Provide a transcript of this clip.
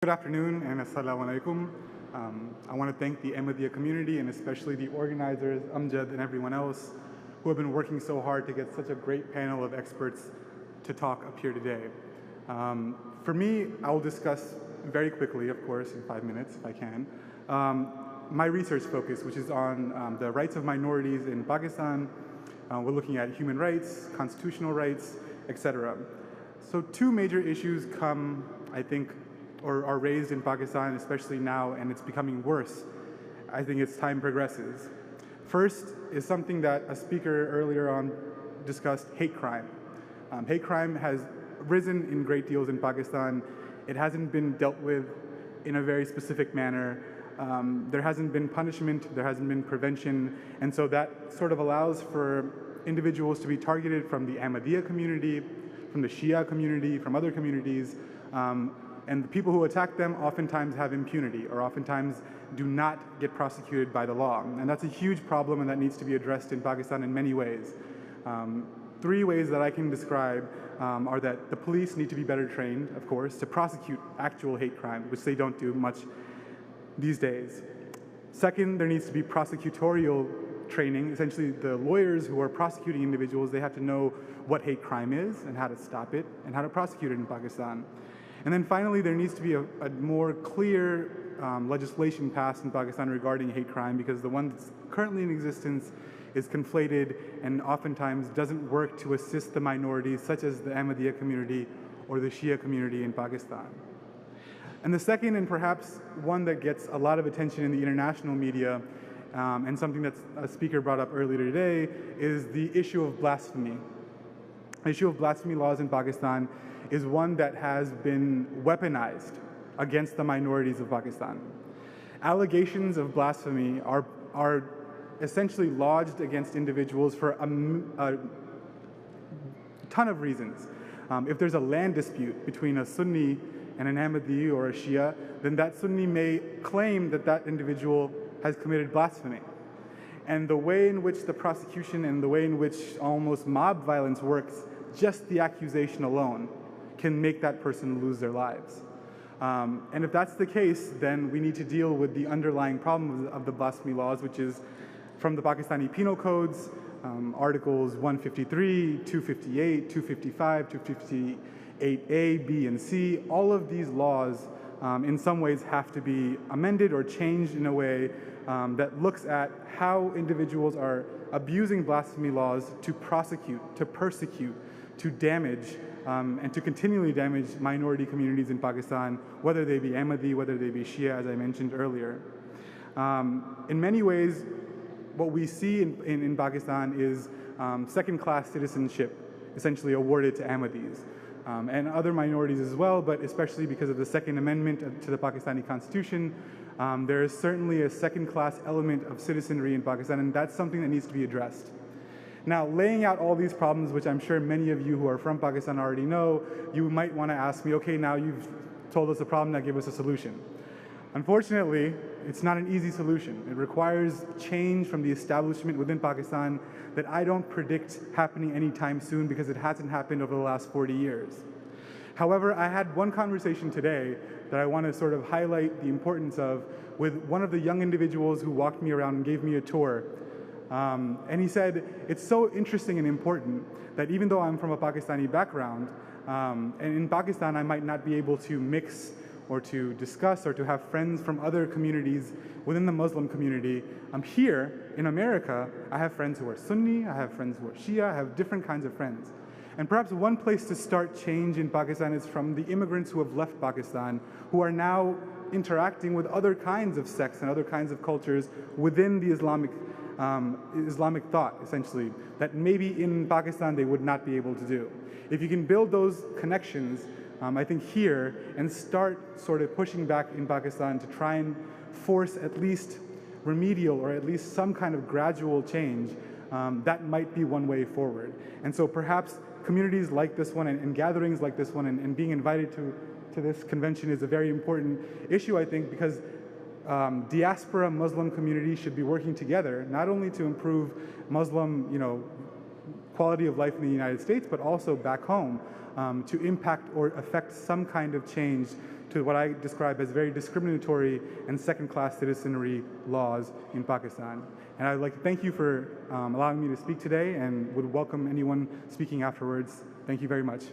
Good afternoon and assalamu alaikum. I want to thank the Ahmadiyya community and especially the organizers, Amjad and everyone else who have been working so hard to get such a great panel of experts to talk up here today. For me, I will discuss very quickly, of course, in 5 minutes if I can, my research focus, which is on the rights of minorities in Pakistan. We're looking at human rights, constitutional rights, etc. So two major issues come, I think, or are raised in Pakistan, especially now, and it's becoming worse, I think, as time progresses. First is something that a speaker earlier on discussed, hate crime. Hate crime has risen in great deals in Pakistan. It hasn't been dealt with in a very specific manner. There hasn't been punishment, there hasn't been prevention, and so that sort of allows for individuals to be targeted from the Ahmadiyya community, from the Shia community, from other communities, and the people who attack them oftentimes have impunity or oftentimes do not get prosecuted by the law. And that's a huge problem, and that needs to be addressed in Pakistan in many ways. 3 ways that I can describe are that the police need to be better trained, of course, to prosecute actual hate crime, which they don't do much these days. Second, there needs to be prosecutorial training. Essentially, the lawyers who are prosecuting individuals, they have to know what hate crime is and how to stop it and how to prosecute it in Pakistan. And then finally, there needs to be a more clear legislation passed in Pakistan regarding hate crime, because the one that's currently in existence is conflated and oftentimes doesn't work to assist the minorities, such as the Ahmadiyya community or the Shia community in Pakistan. And the second, and perhaps one that gets a lot of attention in the international media, and something that a speaker brought up earlier today, is the issue of blasphemy. The issue of blasphemy laws in Pakistan is one that has been weaponized against the minorities of Pakistan. Allegations of blasphemy are essentially lodged against individuals for a ton of reasons. If there's a land dispute between a Sunni and an Ahmadi or a Shia, then that Sunni may claim that that individual has committed blasphemy. And the way in which the prosecution and the way in which almost mob violence works, just the accusation alone can make that person lose their lives. And if that's the case, then we need to deal with the underlying problem of the blasphemy laws, which is from the Pakistani penal codes, articles 153, 258, 255, 258A, B, and C. All of these laws in some ways have to be amended or changed in a way that looks at how individuals are abusing blasphemy laws to prosecute, to persecute, to damage, and to continually damage minority communities in Pakistan, whether they be Ahmadi, whether they be Shia, as I mentioned earlier. In many ways, what we see in Pakistan is second-class citizenship essentially awarded to Ahmadis, and other minorities as well, but especially because of the Second Amendment to the Pakistani Constitution, there is certainly a second-class element of citizenry in Pakistan, and that's something that needs to be addressed. Now, laying out all these problems, which I'm sure many of you who are from Pakistan already know, you might want to ask me, okay, now you've told us a problem, now give us a solution. Unfortunately, it's not an easy solution. It requires change from the establishment within Pakistan that I don't predict happening anytime soon, because it hasn't happened over the last 40 years. However, I had one conversation today that I want to sort of highlight the importance of with one of the young individuals who walked me around and gave me a tour. And he said, it's so interesting and important that even though I'm from a Pakistani background, and in Pakistan I might not be able to mix or to discuss or to have friends from other communities within the Muslim community, here in America, I have friends who are Sunni, I have friends who are Shia, I have different kinds of friends. And perhaps one place to start change in Pakistan is from the immigrants who have left Pakistan, who are now interacting with other kinds of sects and other kinds of cultures within the Islamic thought, essentially, that maybe in Pakistan they would not be able to do. If you can build those connections, I think here, and start sort of pushing back in Pakistan to try and force at least remedial or at least some kind of gradual change, that might be one way forward. And so perhaps communities like this one and gatherings like this one and being invited to this convention is a very important issue, I think, because diaspora Muslim communities should be working together, not only to improve Muslim, quality of life in the United States, but also back home, to impact or affect some kind of change to what I describe as very discriminatory and second-class citizenry laws in Pakistan. And I'd like to thank you for allowing me to speak today, and would welcome anyone speaking afterwards. Thank you very much.